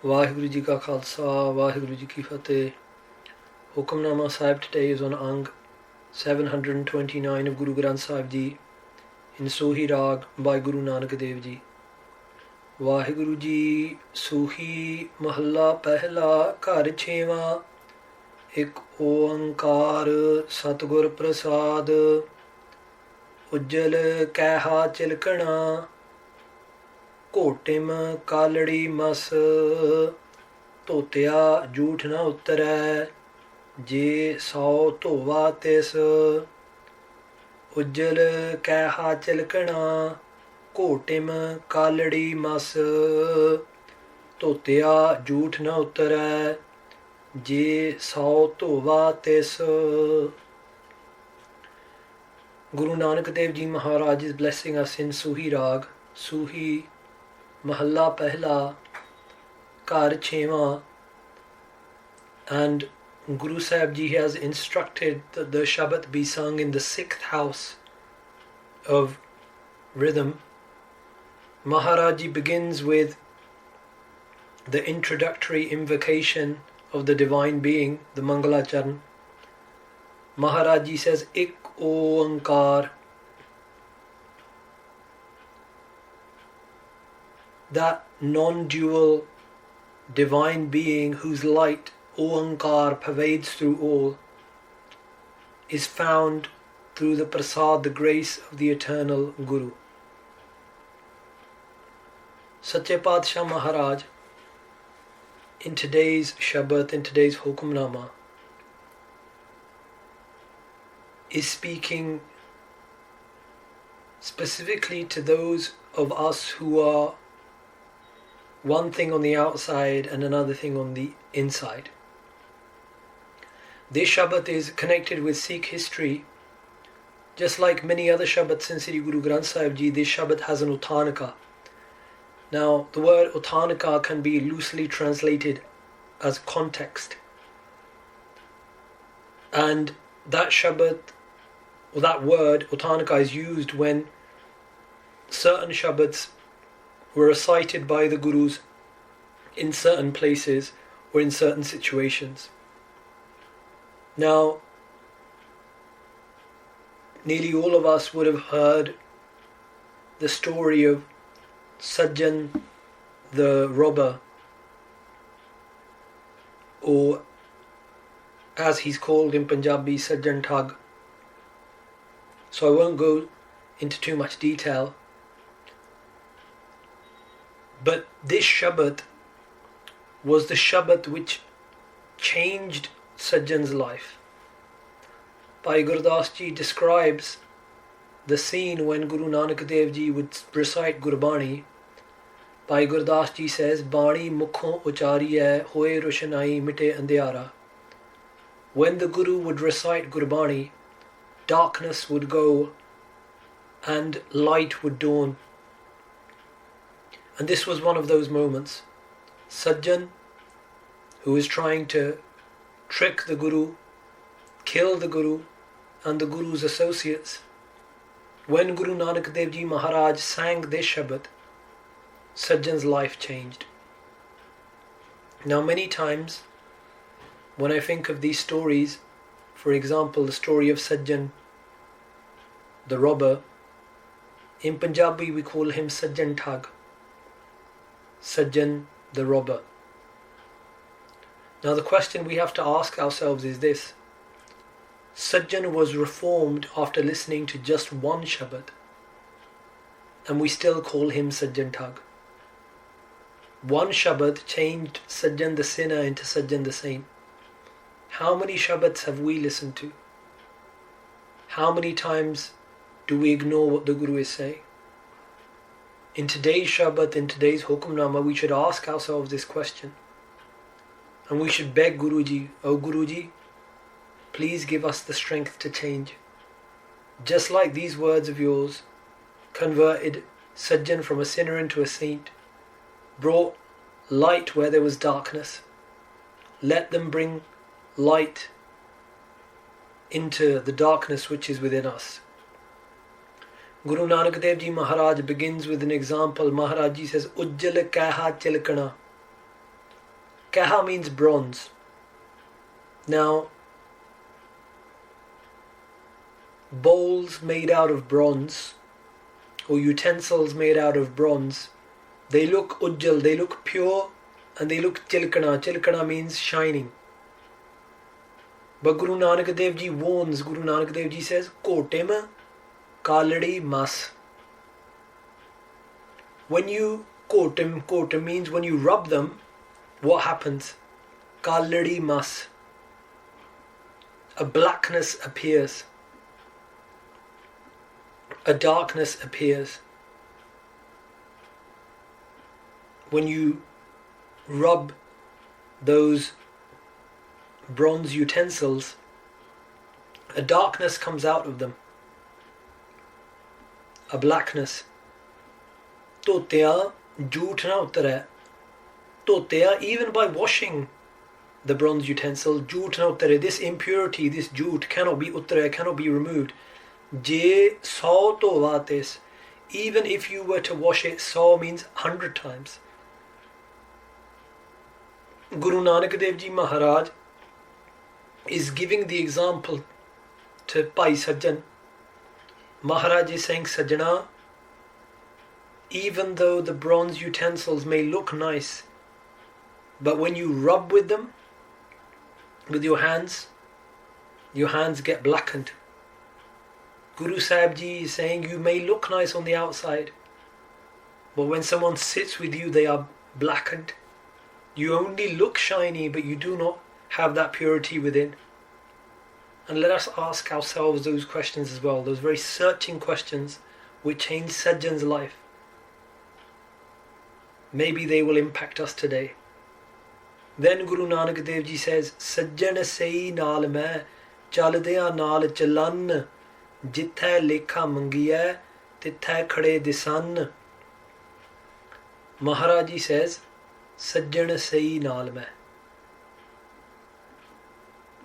Vaheguru Ji Ka Khalsa, Vaheguru Ji Ki Fateh. Hukamnama Sahib today is on Ang 729 of Guru Granth Sahib Ji in Soohee Rag by Guru Nanak Dev Ji. Vaheguru Ji Soohee Mahalla Pehla Ghar Chhewa Ik Oankar Satgur Prasad Ujjal Kaiha Chilkana ਘੋਟਿਮ ਕਾਲੜੀ ਮਸ ਧੋਤਿਆ ਝੂਠ ਨਾ ਉਤਰੈ ਜੇ ਸੌ ਧੋਵਾ ਤਿਸ ਉਜਲ ਕੈਹਾ ਚਿਲਕਣਾ ਘੋਟਿਮ ਕਾਲੜੀ ਮਸ ਧੋਤਿਆ ਝੂਠ ਨਾ ਉਤਰੈ ਜੇ ਸੌ ਧੋਵਾ ਤਿਸ Guru Nanak Dev Ji Maharaj is blessing us in Soohee Rag, Soohee Mahalla Pehla, Ghar Chhewa, and Guru Sahib Ji has instructed that the Shabad be sung in the 6th house of rhythm. Maharaj Ji begins with the introductory invocation of the Divine Being, the Mangalacharan. Maharaj Ji says, Ik Oankar. That non-dual divine being whose light, Oankar, pervades through all, is found through the prasad, the grace of the eternal Guru. Sache Padshah Maharaj, in today's Shabbat, in today's Hukamnama, is speaking specifically to those of us who are one thing on the outside and another thing on the inside. This Shabbat is connected with Sikh history. Just like many other Shabbats in Sri Guru Granth Sahib Ji, this Shabbat has an Uttanika. Now, the word Uttanika can be loosely translated as context. And that Shabbat, or that word, Uttanika, is used when certain Shabbats were recited by the Gurus in certain places or in certain situations. Now, nearly all of us would have heard the story of Sajjan the robber, or as he's called in Punjabi, Sajjan Thug. So I won't go into too much detail. But this Shabbat was the Shabbat which changed Sajjan's life. Bhai Gurdas Ji describes the scene when Guru Nanak Dev Ji would recite Gurbani. Bhai Gurdas Ji says, Bani mukhon uchariye hoye roshanai mite andhyara. When the Guru would recite Gurbani, darkness would go and light would dawn. And this was one of those moments. Sajjan, who is trying to trick the Guru, kill the Guru and the Guru's associates. When Guru Nanak Dev Ji Maharaj sang this Shabad, Sajjan's life changed. Now many times, when I think of these stories, for example, the story of Sajjan, the robber, in Punjabi we call him Sajjan Thug. Sajjan the robber. Now the question we have to ask ourselves is this. Sajjan was reformed after listening to just one Shabad, and we still call him Sajjan Thug. One Shabad changed Sajjan the sinner into Sajjan the saint. How many Shabads have we listened to? How many times do we ignore what the Guru is saying? In today's Shabbat, in today's Hukamnama, we should ask ourselves this question. And we should beg Guruji, O Guruji, please give us the strength to change. Just like these words of yours converted Sajjan from a sinner into a saint, brought light where there was darkness. Let them bring light into the darkness which is within us. Guru Nanak Dev Ji Maharaj begins with an example. Maharaj Ji says, Ujjal Kaiha Chilkana. Kaha means bronze. Now, bowls made out of bronze or utensils made out of bronze, they look ujjal, they look pure, and they look chilkana. Chilkana means shining. But Guru Nanak Dev Ji warns, Guru Nanak Dev Ji says, Kotem kaladi mas. When you kotem means when you rub them, what happens? Kaladi mas. A blackness appears. A darkness appears. When you rub those bronze utensils, a darkness comes out of them. A blackness. Totya jhoot na utare. Totya, even by washing the bronze utensil, jhoot na utare. This impurity, this jhoot cannot be utare, cannot be removed. Je 100 to vates. Even if you were to wash it, 100 means 100 times. Guru Nanak Dev Ji Maharaj is giving the example to Bhai Sajjan. Maharaj is saying, Sajjana, even though the bronze utensils may look nice, but when you rub with them, with your hands get blackened. Guru Sahib Ji is saying, you may look nice on the outside, but when someone sits with you, they are blackened. You only look shiny, but you do not have that purity within. And let us ask ourselves those questions as well, those very searching questions which change Sajjan's life. Maybe they will impact us today. Then Guru Nanak Dev Ji says, Sajjan sei naal main, chaldeyan naal chalan, jitthai lekha mangiya, tithai khade disan. Maharaj Ji says, Sajjan sei naal main.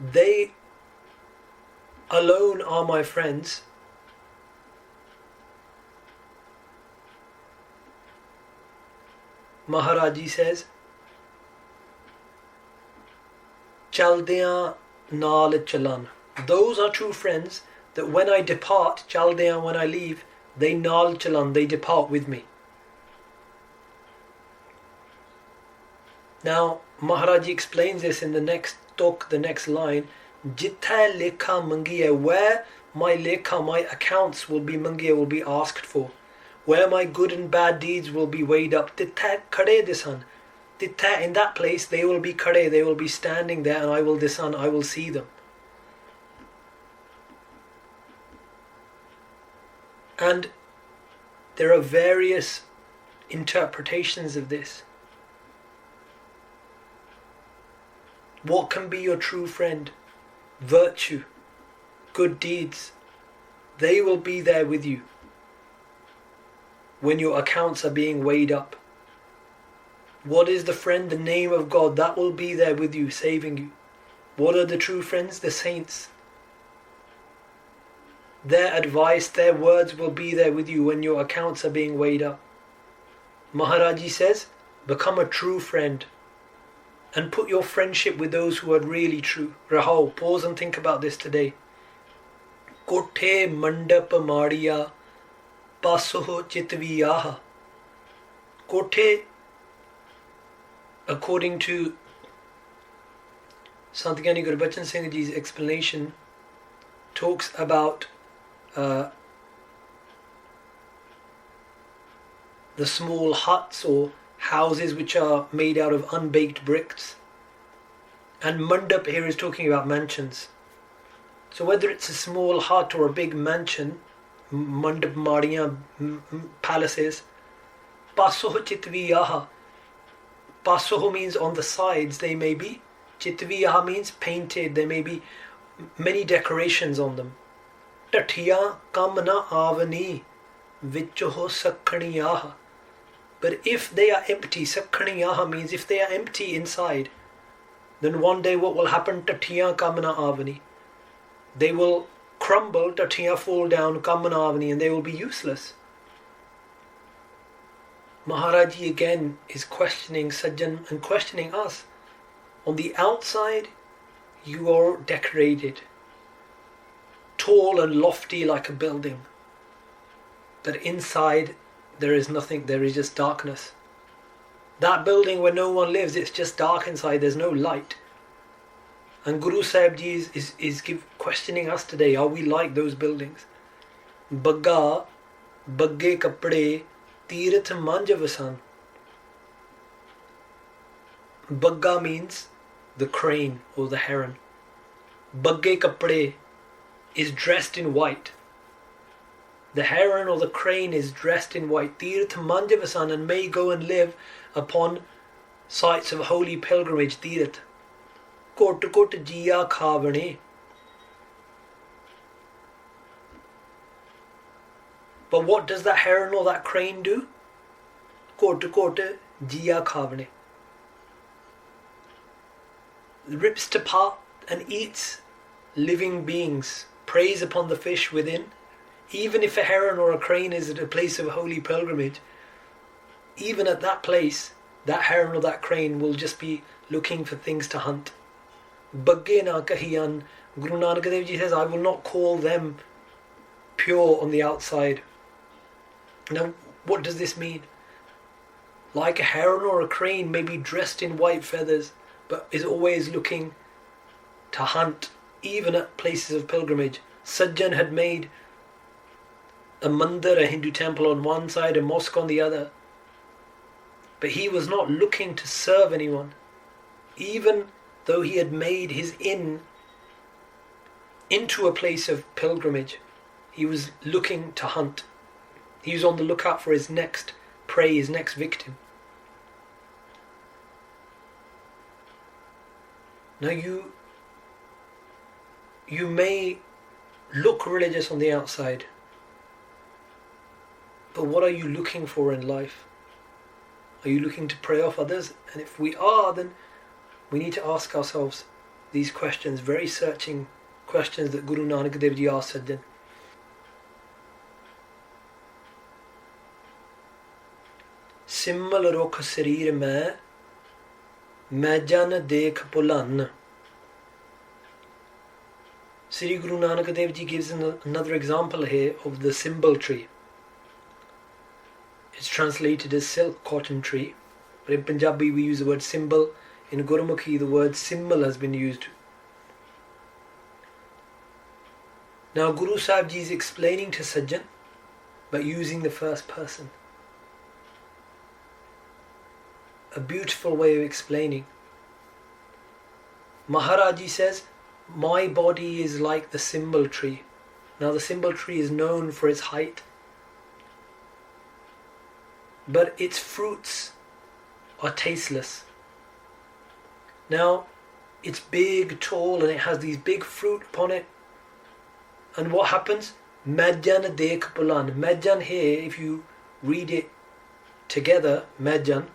They alone are my friends. Maharaj Ji says, Chaldeyan naal chalan. Those are true friends that when I depart, Chaldeyan, when I leave, they naal chalan, they depart with me. Now, Maharaj Ji explains this in the next talk, the next line. Jithai lekha mangiya, where my lekha, my accounts will be mangiya, will be asked for. Where my good and bad deeds will be weighed up. Tithai khade disan. Tithai, in that place, they will be khade, they will be standing there, and I will disan, I will see them. And there are various interpretations of this. What can be your true friend? Virtue, good deeds, they will be there with you when your accounts are being weighed up. What is the friend? The name of God, that will be there with you, saving you. What are the true friends? The saints. Their advice, their words will be there with you when your accounts are being weighed up. Maharaj Ji says, become a true friend and put your friendship with those who are really true. Rahul, pause and think about this today. Kothe mandap mariya pasoh chitviyaha. Kothe, according to Sant Gyani Gurbachan Singh Ji's explanation, talks about the small huts or houses which are made out of unbaked bricks. And mandap here is talking about mansions. So whether it's a small hut or a big mansion, mandap mariya, palaces, pasoh chitviyaha. Pasoh means on the sides they may be. Chitviyaha means painted, there may be many decorations on them. Tathiya kamna avani vichoho sakhaniyaha. But if they are empty, sakhaniyaha means if they are empty inside, then one day what will happen? Tathiya kamna avani. They will crumble, tathiya fall down, kamna avani, and they will be useless. Maharaj Ji again is questioning Sajjan and questioning us. On the outside, you are decorated, tall and lofty like a building. But inside, there is nothing, there is just darkness. That building where no one lives, it's just dark inside, there's no light. And Guru Sahib Ji is questioning us today, are we like those buildings? Bagga, bagge kapde, tirath manjavasan. Bagga means the crane or the heron. Bagge kapde is dressed in white. The heron or the crane is dressed in white. Tirath manjavasan, and may go and live upon sites of holy pilgrimage. Tirath. Kot kot jiya khavane. But what does that heron or that crane do? Kot kot jiya khavane. Rips to part and eats living beings. Preys upon the fish within. Even if a heron or a crane is at a place of holy pilgrimage, even at that place, that heron or that crane will just be looking for things to hunt. Bagge na kahiyan, Guru Nanak Dev Ji says, I will not call them pure on the outside. Now, what does this mean? Like a heron or a crane may be dressed in white feathers, but is always looking to hunt, even at places of pilgrimage. Sajjan had made a mandir, a Hindu temple on one side, a mosque on the other. But he was not looking to serve anyone. Even though he had made his inn into a place of pilgrimage, he was looking to hunt. He was on the lookout for his next prey, his next victim. Now you may look religious on the outside, but what are you looking for in life? Are you looking to prey off others? And if we are, then we need to ask ourselves these questions, very searching questions that Guru Nanak Dev Ji asked Sajjan. Simmal rukh sarir mein jan dekh pulan. Sri Guru Nanak Dev Ji gives another example here of the simmal tree. It's translated as silk cotton tree, but in Punjabi we use the word symbol. In Gurumukhi the word simmal has been used. Now Guru Sahib Ji is explaining to Sajjan, but using the first person. A beautiful way of explaining. Maharaji says, my body is like the simmal tree. Now the simmal tree is known for its height, but its fruits are tasteless. Now, it's big, tall, and it has these big fruit upon it. And what happens? Majjan dekh pulan. Majjan here, if you read it together, Majjan,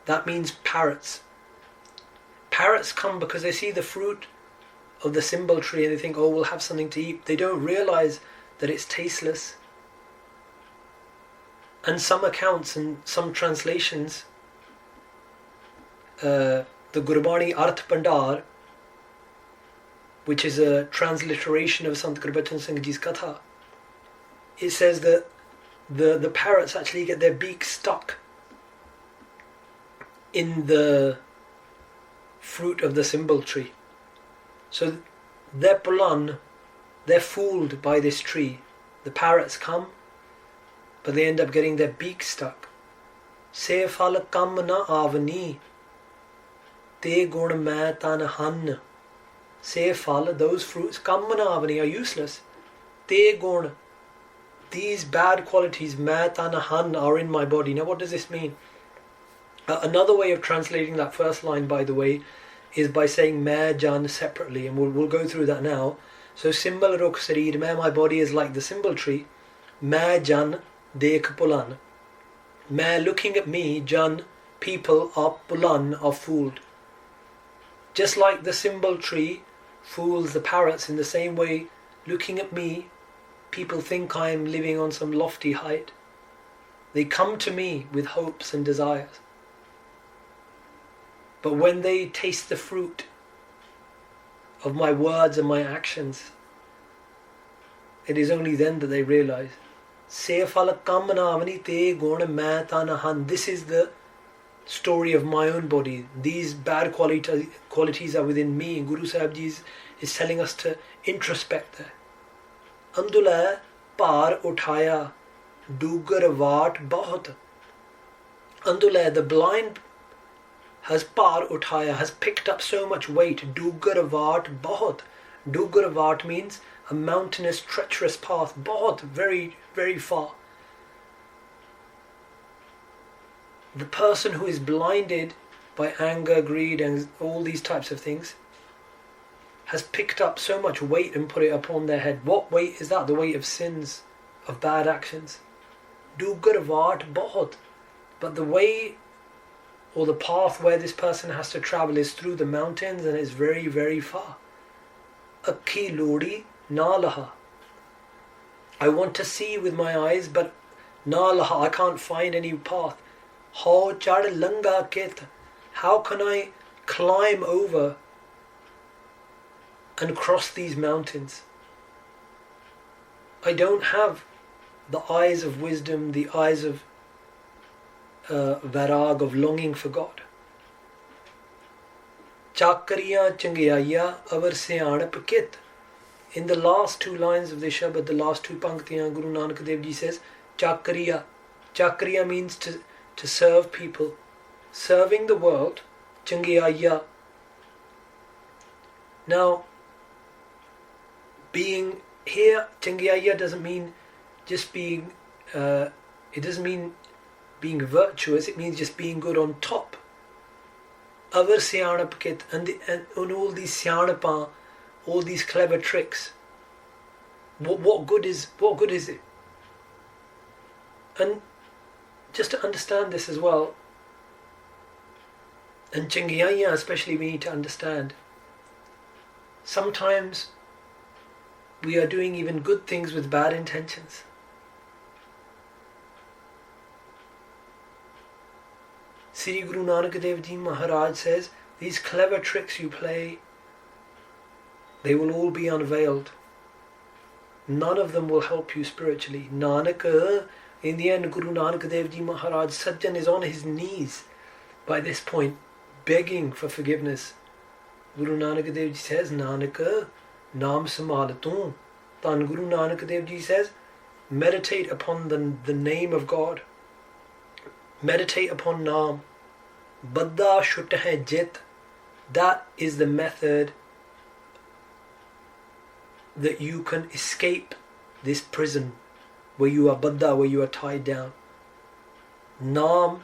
that means parrots. Parrots come because they see the fruit of the simmal tree and they think, oh, we'll have something to eat. They don't realize that it's tasteless. And some accounts and some translations, the Gurbani Arth Pandar, which is a transliteration of Sant Gurbachan Singh Ji's Katha, it says that the parrots actually get their beaks stuck in the fruit of the simmal tree. So they're pulan, they're fooled by this tree. The parrots come, but they end up getting their beaks stuck. Se phal kam na avani, te gun main tan han. Se phal, those fruits, kam na avani, are useless. Te gun, these bad qualities, main tan han, are in my body. Now what does this mean? Another way of translating that first line, by the way, is by saying main jan separately, and we'll go through that now. So simmal rukh sarir mein, my body is like the simmal tree. Main jan dekh pulan. Main, looking at me, jan, people, are pulan, are fooled. Just like the simmal tree fools the parrots, in the same way, looking at me, people think I am living on some lofty height. They come to me with hopes and desires. But when they taste the fruit of my words and my actions, it is only then that they realize. This is the story of my own body. These bad qualities are within me. Guru Sahib Ji is telling us to introspect there. Andula par uthaya dugar vaat bahut. Andula, the blind, has par uthaya, has picked up so much weight. Dugar vaat bahut. Dugar vaat means a mountainous, treacherous path. Bahut, very, very far. The person who is blinded by anger, greed, and all these types of things has picked up so much weight and put it upon their head. What weight is that? The weight of sins, of bad actions. Dugar vaat bahut. But the way or the path where this person has to travel is through the mountains, and it's very, very far. Akhi lodi na laha. I want to see with my eyes, but na laha, I can't find any path. How chad langa ket. How can I climb over and cross these mountains? I don't have the eyes of wisdom, the eyes of varag, of longing for God. Chakriya changyaya avar syanap kit. In the last two lines of the Shabad, the last two panktiyan, Guru Nanak Dev Ji says, Chakriya. Chakriya means to serve people, serving the world. Changyaya. Now, being here, Changyaya doesn't mean just being, it doesn't mean being virtuous, it means just being good on top. Avar syanap kit, and all these syanapa, all these clever tricks. What good is it? And just to understand this as well, and Changyaya especially, we need to understand, sometimes we are doing even good things with bad intentions. Sri Guru Nanak Dev Ji Maharaj says, these clever tricks you play, they will all be unveiled. None of them will help you spiritually. Nanak, in the end, Guru Nanak Dev Ji Maharaj, Sajjan is on his knees by this point, begging for forgiveness. Guru Nanak Dev Ji says, Nanak, Naam simmal tu. Then Guru Nanak Dev Ji says, meditate upon the name of God. Meditate upon Naam. Badda shut hai jit. That is the method that you can escape this prison where you are baddha, where you are tied down. Naam,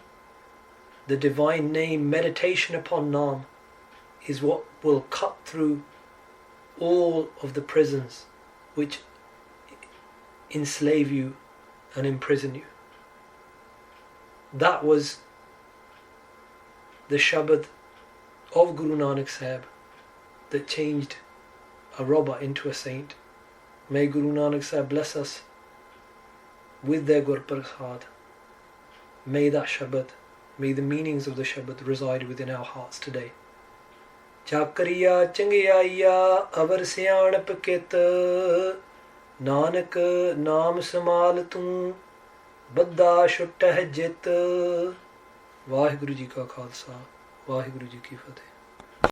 the divine name, meditation upon Naam, is what will cut through all of the prisons which enslave you and imprison you. That was the Shabad of Guru Nanak Sahib that changed a robber into a saint. May Guru Nanak Sahib bless us with their Gur Prasad. May that Shabad, may the meanings of the Shabad reside within our hearts today. Chakriya changyaya avar syanap kit. Nanak naam simmal tu. Badda shutta hai jit. Vaheguru Ji ka Khalsa, Vaheguru Ji ki Fateh.